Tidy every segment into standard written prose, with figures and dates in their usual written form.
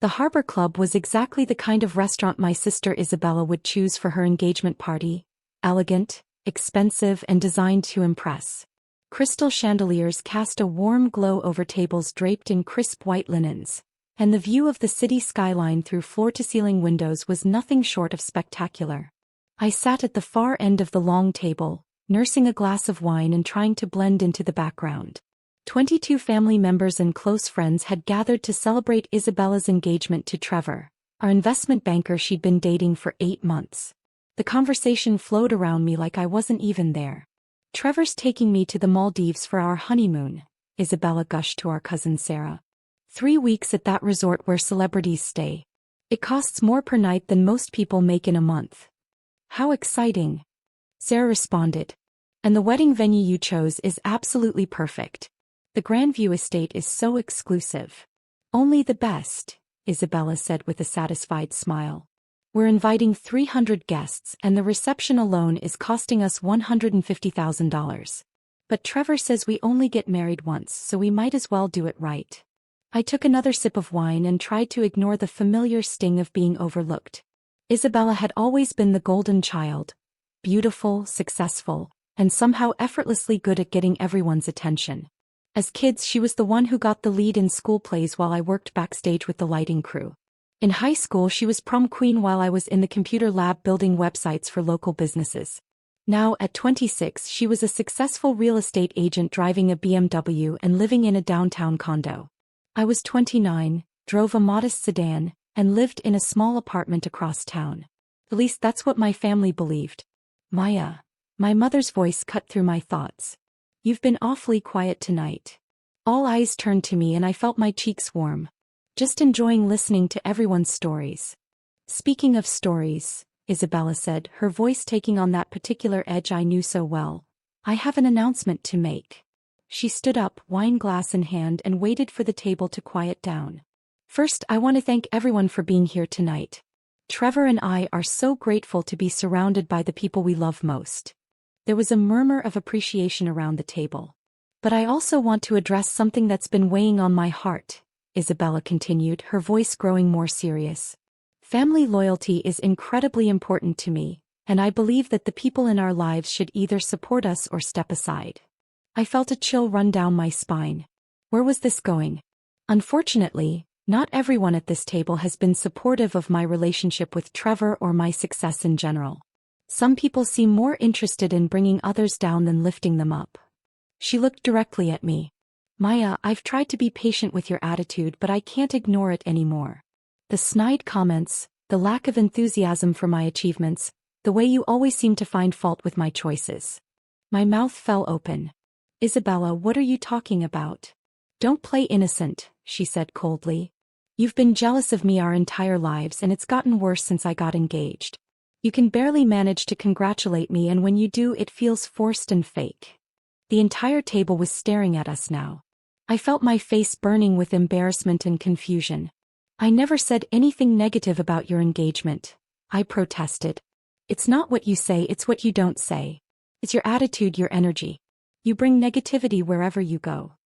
The Harbor Club was exactly the kind of restaurant my sister Isabella would choose for her engagement party: elegant, expensive, and designed to impress. Crystal chandeliers cast a warm glow over tables draped in crisp white linens, and the view of the city skyline through floor-to-ceiling windows was nothing short of spectacular. I sat at the far end of the long table, nursing a glass of wine and trying to blend into the background. 22 family members and close friends had gathered to celebrate Isabella's engagement to Trevor, our investment banker she'd been dating for 8 months. The conversation flowed around me like I wasn't even there. "Trevor's taking me to the Maldives for our honeymoon," Isabella gushed to our cousin Sarah. 3 weeks at that resort where celebrities stay. "It costs more per night than most people make in a month." "How exciting," Sarah responded. "And the wedding venue you chose is absolutely perfect. The Grandview Estate is so exclusive." "Only the best," Isabella said with a satisfied smile. "We're inviting 300 guests and the reception alone is costing us $150,000. But Trevor says we only get married once, so we might as well do it right." I took another sip of wine and tried to ignore the familiar sting of being overlooked. Isabella had always been the golden child, beautiful, successful, and somehow effortlessly good at getting everyone's attention. As kids, she was the one who got the lead in school plays while I worked backstage with the lighting crew. In high school, she was prom queen while I was in the computer lab building websites for local businesses. Now, at 26, she was a successful real estate agent driving a BMW and living in a downtown condo. I was 29, drove a modest sedan, and lived in a small apartment across town. At least that's what my family believed. "Maya," my mother's voice cut through my thoughts. "You've been awfully quiet tonight." All eyes turned to me and I felt my cheeks warm. Just enjoying listening to everyone's stories. "Speaking of stories," Isabella said, her voice taking on that particular edge I knew so well, "I have an announcement to make." She stood up, wine glass in hand, and waited for the table to quiet down. "First, I want to thank everyone for being here tonight. Trevor and I are so grateful to be surrounded by the people we love most." There was a murmur of appreciation around the table. "But I also want to address something that's been weighing on my heart," Isabella continued, her voice growing more serious. "Family loyalty is incredibly important to me, and I believe that the people in our lives should either support us or step aside." I felt a chill run down my spine. Where was this going? Unfortunately, not everyone at this table has been supportive of my relationship with Trevor or my success in general. Some people seem more interested in bringing others down than lifting them up. She looked directly at me. "Maya, I've tried to be patient with your attitude, but I can't ignore it anymore. The snide comments, the lack of enthusiasm for my achievements, the way you always seem to find fault with my choices." My mouth fell open. "Isabella, what are you talking about?" "Don't play innocent," she said coldly. "You've been jealous of me our entire lives and it's gotten worse since I got engaged. You can barely manage to congratulate me, and when you do it feels forced and fake." The entire table was staring at us now. I felt my face burning with embarrassment and confusion. "I never said anything negative about your engagement," I protested. "It's not what you say, it's what you don't say. It's your attitude, your energy. You bring negativity wherever you go."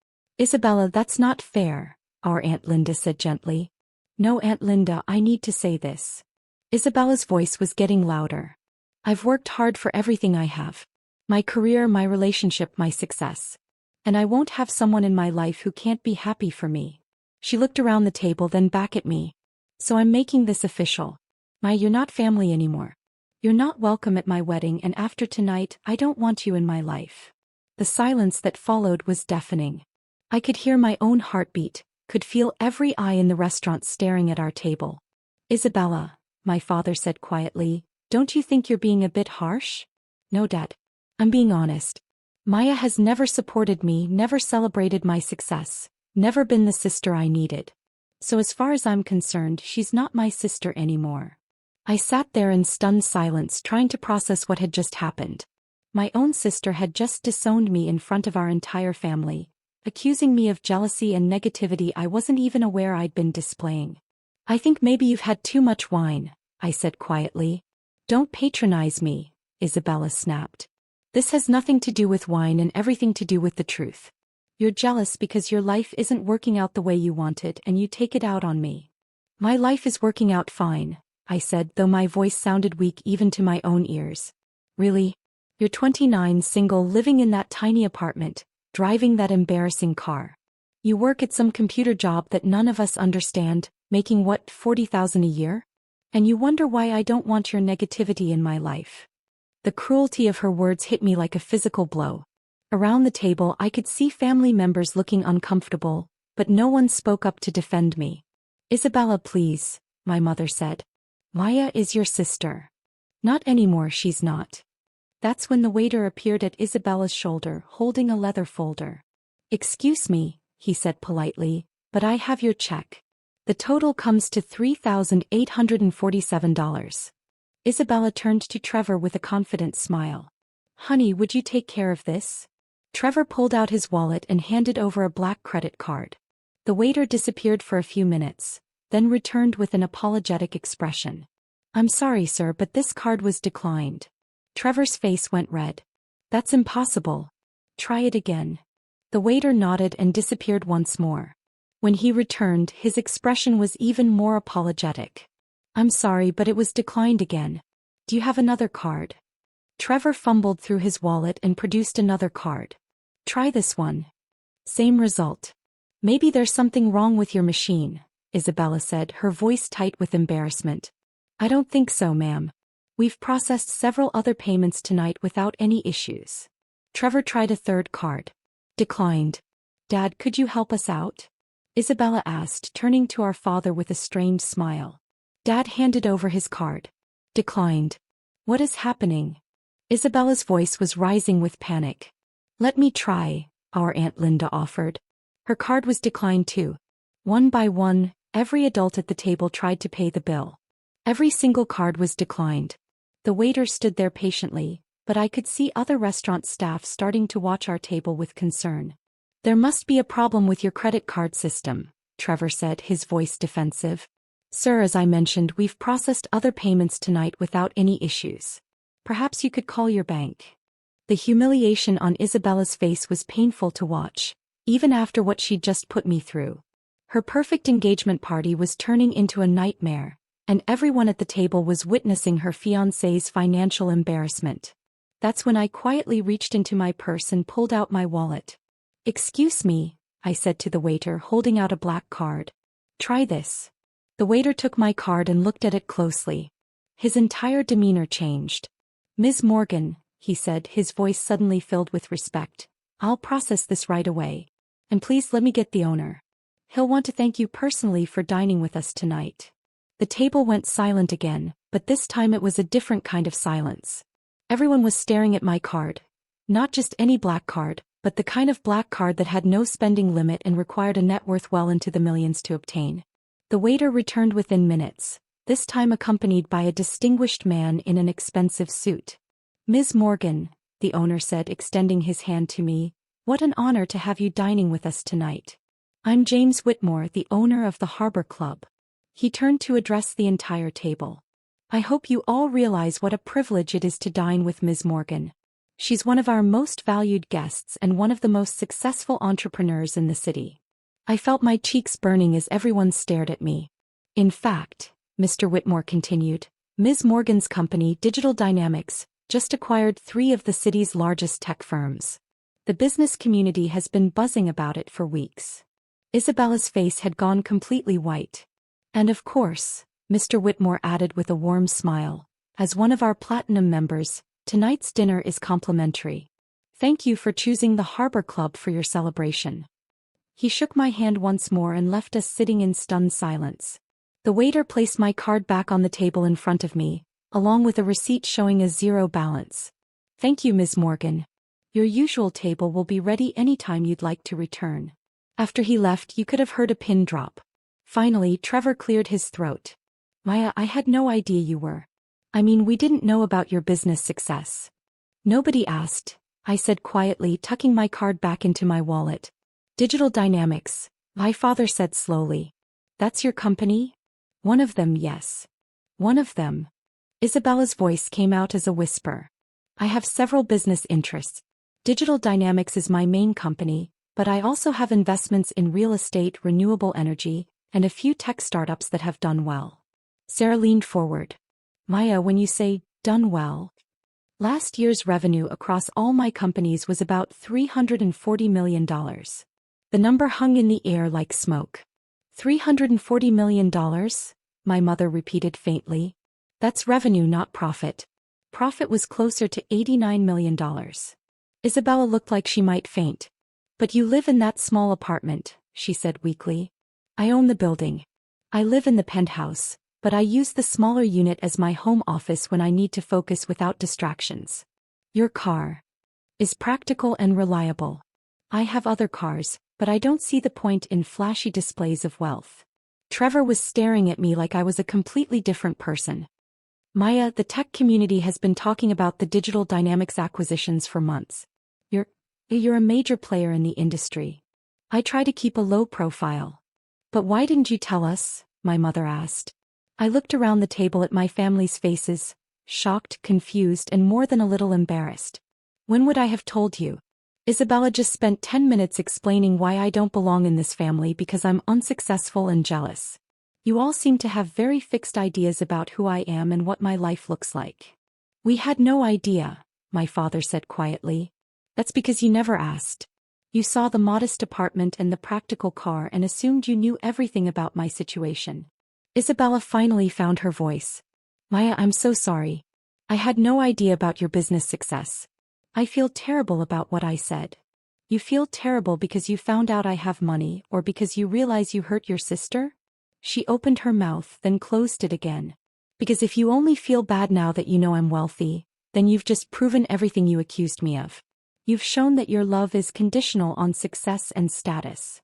"Isabella, that's not fair," our Aunt Linda said gently. "No, Aunt Linda, I need to say this." Isabella's voice was getting louder. "I've worked hard for everything I have. My career, my relationship, my success. And I won't have someone in my life who can't be happy for me." She looked around the table, then back at me. "So I'm making this official. You're not family anymore. You're not welcome at my wedding, and after tonight, I don't want you in my life." The silence that followed was deafening. I could hear my own heartbeat, could feel every eye in the restaurant staring at our table. "Isabella," my father said quietly, "don't you think you're being a bit harsh?" "No, Dad. I'm being honest. Maya has never supported me, never celebrated my success, never been the sister I needed. So as far as I'm concerned, she's not my sister anymore." I sat there in stunned silence, trying to process what had just happened. My own sister had just disowned me in front of our entire family, accusing me of jealousy and negativity I wasn't even aware I'd been displaying. "I think maybe you've had too much wine," I said quietly. "Don't patronize me," Isabella snapped. "This has nothing to do with wine and everything to do with the truth. You're jealous because your life isn't working out the way you wanted, and you take it out on me." My life is working out fine, I said, though my voice sounded weak even to my own ears. Really? You're 29, single, living in that tiny apartment, driving that embarrassing car. You work at some computer job that none of us understand, making what, 40,000 a year? And you wonder why I don't want your negativity in my life. The cruelty of her words hit me like a physical blow. Around the table I could see family members looking uncomfortable, but no one spoke up to defend me. Isabella, please, my mother said. Maya is your sister. Not anymore, she's not. That's when the waiter appeared at Isabella's shoulder, holding a leather folder. Excuse me, he said politely, but I have your check. The total comes to $3,847. Isabella turned to Trevor with a confident smile. Honey, would you take care of this? Trevor pulled out his wallet and handed over a black credit card. The waiter disappeared for a few minutes, then returned with an apologetic expression. I'm sorry, sir, but this card was declined. Trevor's face went red. That's impossible. Try it again. The waiter nodded and disappeared once more. When he returned, his expression was even more apologetic. I'm sorry, but it was declined again. Do you have another card? Trevor fumbled through his wallet and produced another card. Try this one. Same result. Maybe there's something wrong with your machine, Isabella said, her voice tight with embarrassment. I don't think so, ma'am. We've processed several other payments tonight without any issues. Trevor tried a third card. Declined. Dad, could you help us out? Isabella asked, turning to our father with a strained smile. Dad handed over his card. Declined. What is happening? Isabella's voice was rising with panic. Let me try, our Aunt Linda offered. Her card was declined too. One by one, every adult at the table tried to pay the bill. Every single card was declined. The waiter stood there patiently, but I could see other restaurant staff starting to watch our table with concern. There must be a problem with your credit card system, Trevor said, his voice defensive. Sir, as I mentioned, we've processed other payments tonight without any issues. Perhaps you could call your bank. The humiliation on Isabella's face was painful to watch, even after what she'd just put me through. Her perfect engagement party was turning into a nightmare, and everyone at the table was witnessing her fiancé's financial embarrassment. That's when I quietly reached into my purse and pulled out my wallet. Excuse me, I said to the waiter, holding out a black card. Try this. The waiter took my card and looked at it closely. His entire demeanor changed. Ms. Morgan, he said, his voice suddenly filled with respect. I'll process this right away. And please let me get the owner. He'll want to thank you personally for dining with us tonight. The table went silent again, but this time it was a different kind of silence. Everyone was staring at my card. Not just any black card, but the kind of black card that had no spending limit and required a net worth well into the millions to obtain. The waiter returned within minutes, this time accompanied by a distinguished man in an expensive suit. Ms. Morgan, the owner said, extending his hand to me, what an honor to have you dining with us tonight. I'm James Whitmore, the owner of the Harbor Club. He turned to address the entire table. I hope you all realize what a privilege it is to dine with Ms. Morgan. She's one of our most valued guests and one of the most successful entrepreneurs in the city. I felt my cheeks burning as everyone stared at me. In fact, Mr. Whitmore continued, Ms. Morgan's company, Digital Dynamics, just acquired 3 of the city's largest tech firms. The business community has been buzzing about it for weeks. Isabella's face had gone completely white. And of course, Mr. Whitmore added with a warm smile, as one of our platinum members, tonight's dinner is complimentary. Thank you for choosing the Harbor Club for your celebration. He shook my hand once more and left us sitting in stunned silence. The waiter placed my card back on the table in front of me, along with a receipt showing a 0 balance. Thank you, Ms. Morgan. Your usual table will be ready anytime you'd like to return. After he left, you could have heard a pin drop. Finally, Trevor cleared his throat. Maya, I had no idea you were. I mean, we didn't know about your business success. Nobody asked, I said quietly, tucking my card back into my wallet. Digital Dynamics, my father said slowly. That's your company? One of them, yes. One of them. Isabella's voice came out as a whisper. I have several business interests. Digital Dynamics is my main company, but I also have investments in real estate, renewable energy, and a few tech startups that have done well. Sarah leaned forward. Maya, when you say, done well, last year's revenue across all my companies was about $340 million. The number hung in the air like smoke. $340 million? My mother repeated faintly. That's revenue, not profit. Profit was closer to $89 million. Isabella looked like she might faint. But you live in that small apartment, she said weakly. I own the building. I live in the penthouse, but I use the smaller unit as my home office when I need to focus without distractions. Your car is practical and reliable. I have other cars, but I don't see the point in flashy displays of wealth. Trevor was staring at me like I was a completely different person. Maya, the tech community has been talking about the digital dynamics acquisitions for months. You're a major player in the industry. I try to keep a low profile. But why didn't you tell us? My mother asked. I looked around the table at my family's faces, shocked, confused, and more than a little embarrassed. When would I have told you? Isabella just spent 10 minutes explaining why I don't belong in this family because I'm unsuccessful and jealous. You all seem to have very fixed ideas about who I am and what my life looks like. We had no idea, my father said quietly. That's because you never asked. You saw the modest apartment and the practical car and assumed you knew everything about my situation. Isabella finally found her voice. Maya, I'm so sorry. I had no idea about your business success. I feel terrible about what I said. You feel terrible because you found out I have money or because you realize you hurt your sister? She opened her mouth, then closed it again. Because if you only feel bad now that you know I'm wealthy, then you've just proven everything you accused me of. You've shown that your love is conditional on success and status.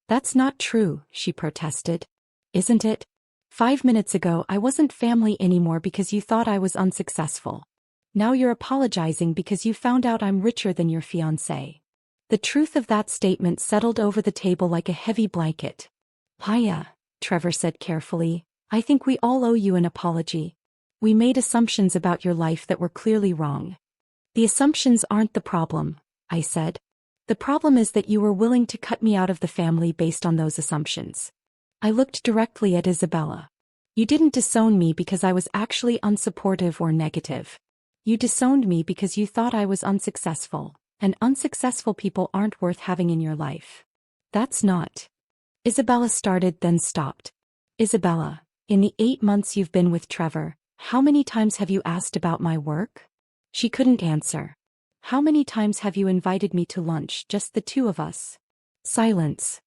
That's not true, she protested. Isn't it? 5 minutes ago I wasn't family anymore because you thought I was unsuccessful. Now you're apologizing because you found out I'm richer than your fiancé. The truth of that statement settled over the table like a heavy blanket. Maya, Trevor said carefully, I think we all owe you an apology. We made assumptions about your life that were clearly wrong. The assumptions aren't the problem, I said. The problem is that you were willing to cut me out of the family based on those assumptions. I looked directly at Isabella. You didn't disown me because I was actually unsupportive or negative. You disowned me because you thought I was unsuccessful, and unsuccessful people aren't worth having in your life. That's not. Isabella started then stopped. Isabella, in the 8 months you've been with Trevor, how many times have you asked about my work? She couldn't answer. How many times have you invited me to lunch, just the two of us? Silence.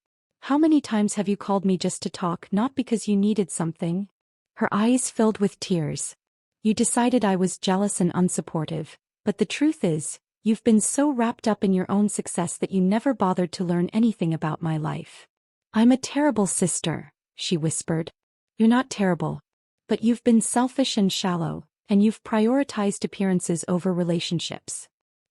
How many times have you called me just to talk, not because you needed something? Her eyes filled with tears. You decided I was jealous and unsupportive, but the truth is, you've been so wrapped up in your own success that you never bothered to learn anything about my life. I'm a terrible sister, she whispered. You're not terrible. But you've been selfish and shallow, and you've prioritized appearances over relationships.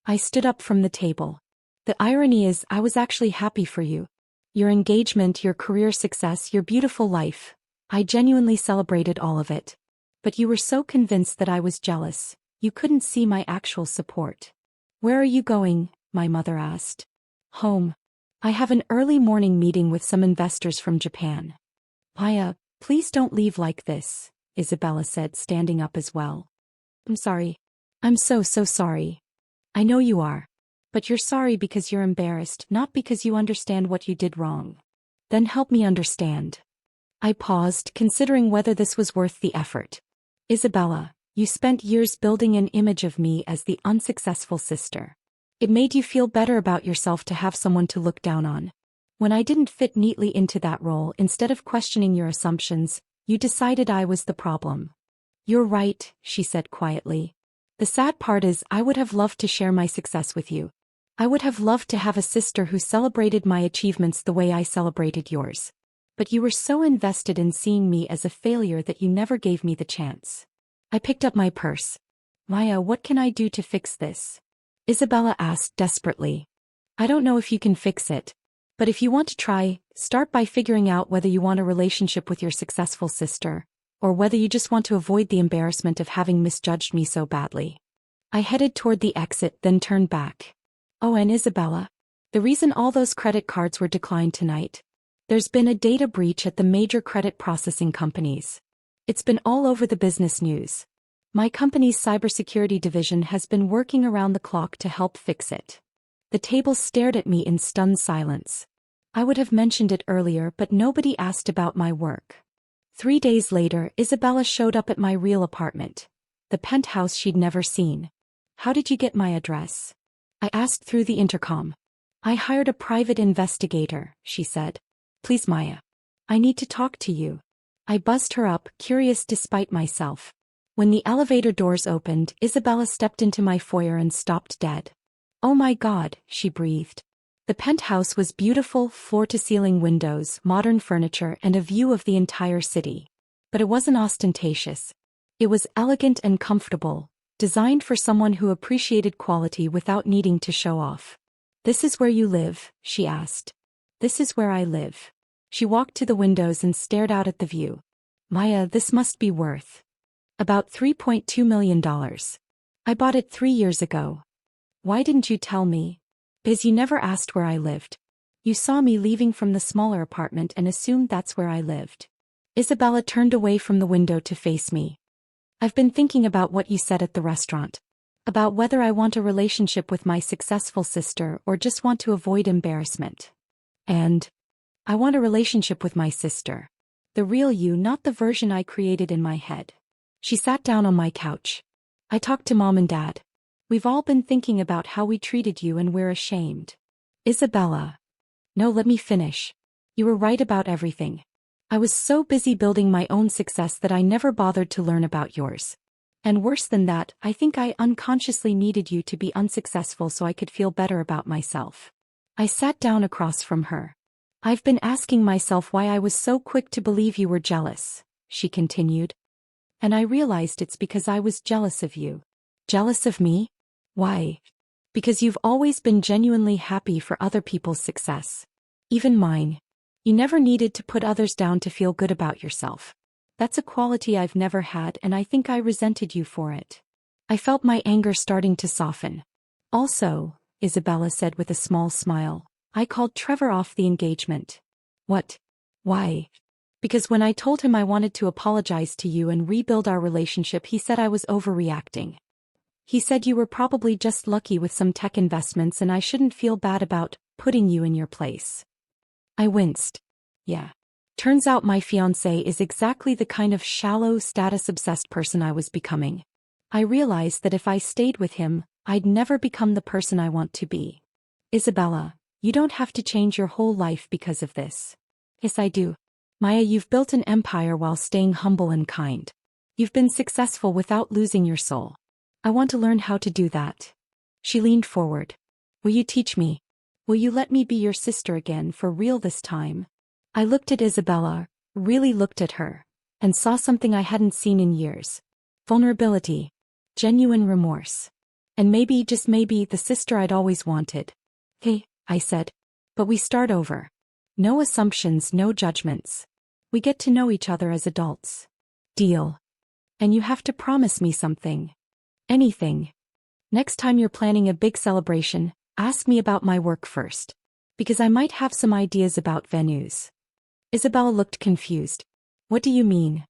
I stood up from the table. The irony is, I was actually happy for you. Your engagement, your career success, your beautiful life. I genuinely celebrated all of it. But you were so convinced that I was jealous, you couldn't see my actual support. Where are you going? My mother asked. Home. I have an early morning meeting with some investors from Japan. Maya, please don't leave like this, Isabella said, standing up as well. I'm sorry. I'm so sorry. I know you are. But you're sorry because you're embarrassed, not because you understand what you did wrong. Then help me understand. I paused, considering whether this was worth the effort. Isabella, you spent years building an image of me as the unsuccessful sister. It made you feel better about yourself to have someone to look down on. When I didn't fit neatly into that role, instead of questioning your assumptions, you decided I was the problem. You're right, she said quietly. The sad part is, I would have loved to share my success with you. I would have loved to have a sister who celebrated my achievements the way I celebrated yours. But you were so invested in seeing me as a failure that you never gave me the chance. I picked up my purse. Maya, what can I do to fix this? Isabella asked desperately. I don't know if you can fix it. But if you want to try, start by figuring out whether you want a relationship with your successful sister, or whether you just want to avoid the embarrassment of having misjudged me so badly. I headed toward the exit, then turned back. Oh, and Isabella, the reason all those credit cards were declined tonight. There's been a data breach at the major credit processing companies. It's been all over the business news. My company's cybersecurity division has been working around the clock to help fix it. The table stared at me in stunned silence. I would have mentioned it earlier, but nobody asked about my work. 3 days later, Isabella showed up at my real apartment, the penthouse she'd never seen. "How did you get my address?" I asked through the intercom. "I hired a private investigator," she said. "Please, Maya. I need to talk to you." I buzzed her up, curious despite myself. When the elevator doors opened, Isabella stepped into my foyer and stopped dead. "Oh my God," she breathed. The penthouse was beautiful, floor-to-ceiling windows, modern furniture, and a view of the entire city. But it wasn't ostentatious. It was elegant and comfortable, designed for someone who appreciated quality without needing to show off. "This is where you live?" she asked. "This is where I live." She walked to the windows and stared out at the view. "Maya, this must be worth about $3.2 million. I bought it 3 years ago. Why didn't you tell me?" "Because you never asked where I lived. You saw me leaving from the smaller apartment and assumed that's where I lived." Isabella turned away from the window to face me. "I've been thinking about what you said at the restaurant. About whether I want a relationship with my successful sister or just want to avoid embarrassment. And I want a relationship with my sister. The real you, not the version I created in my head." She sat down on my couch. "I talked to Mom and Dad. We've all been thinking about how we treated you and we're ashamed." "Isabella." "No, let me finish. You were right about everything. I was so busy building my own success that I never bothered to learn about yours. And worse than that, I think I unconsciously needed you to be unsuccessful so I could feel better about myself." I sat down across from her. "I've been asking myself why I was so quick to believe you were jealous," she continued. "And I realized it's because I was jealous of you." "Jealous of me? Why?" "Because you've always been genuinely happy for other people's success. Even mine. You never needed to put others down to feel good about yourself. That's a quality I've never had, and I think I resented you for it." I felt my anger starting to soften. "Also," Isabella said with a small smile, "I called Trevor off the engagement." "What? Why?" "Because when I told him I wanted to apologize to you and rebuild our relationship, he said I was overreacting. He said you were probably just lucky with some tech investments and I shouldn't feel bad about putting you in your place." I winced. Yeah. Turns out my fiancé is exactly the kind of shallow, status-obsessed person I was becoming. I realized that if I stayed with him, I'd never become the person I want to be. "Isabella, you don't have to change your whole life because of this." "Yes, I do. Maya, you've built an empire while staying humble and kind. You've been successful without losing your soul. I want to learn how to do that." She leaned forward. "Will you teach me? Will you let me be your sister again for real this time?" I looked at Isabella, really looked at her, and saw something I hadn't seen in years. Vulnerability. Genuine remorse. And maybe, just maybe, the sister I'd always wanted. "Hey," I said. "But we start over. No assumptions, no judgments. We get to know each other as adults. Deal? And you have to promise me something. Anything. Next time you're planning a big celebration, ask me about my work first. Because I might have some ideas about venues." Isabella looked confused. "What do you mean?"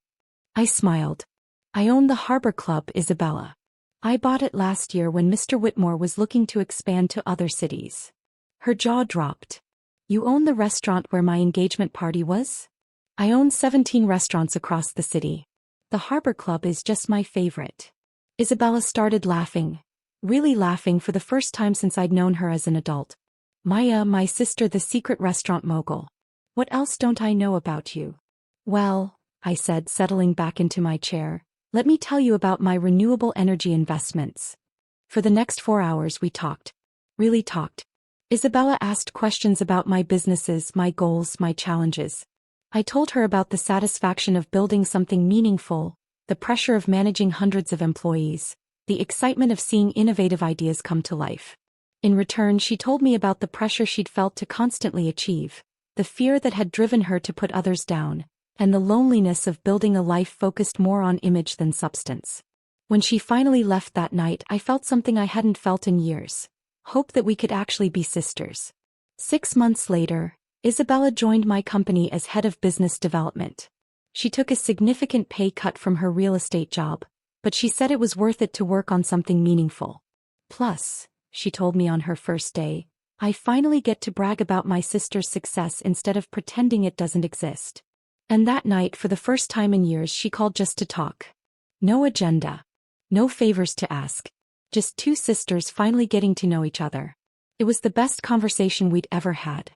I smiled. "I own the Harbor Club, Isabella. I bought it last year when Mr. Whitmore was looking to expand to other cities." Her jaw dropped. "You own the restaurant where my engagement party was?" "I own 17 restaurants across the city. The Harbor Club is just my favorite." Isabella started laughing. Really laughing for the first time since I'd known her as an adult. "Maya, my sister, the secret restaurant mogul. What else don't I know about you?" "Well," I said, settling back into my chair, "let me tell you about my renewable energy investments." For the next 4 hours we talked. Really talked. Isabella asked questions about my businesses, my goals, my challenges. I told her about the satisfaction of building something meaningful, the pressure of managing hundreds of employees, the excitement of seeing innovative ideas come to life. In return, she told me about the pressure she'd felt to constantly achieve, the fear that had driven her to put others down, and the loneliness of building a life focused more on image than substance. When she finally left that night, I felt something I hadn't felt in years. Hope that we could actually be sisters. 6 months later, Isabella joined my company as head of business development. She took a significant pay cut from her real estate job, but she said it was worth it to work on something meaningful. Plus, she told me on her first day, I finally get to brag about my sister's success instead of pretending it doesn't exist. And that night, for the first time in years, she called just to talk. No agenda. No favors to ask. Just two sisters finally getting to know each other. It was the best conversation we'd ever had.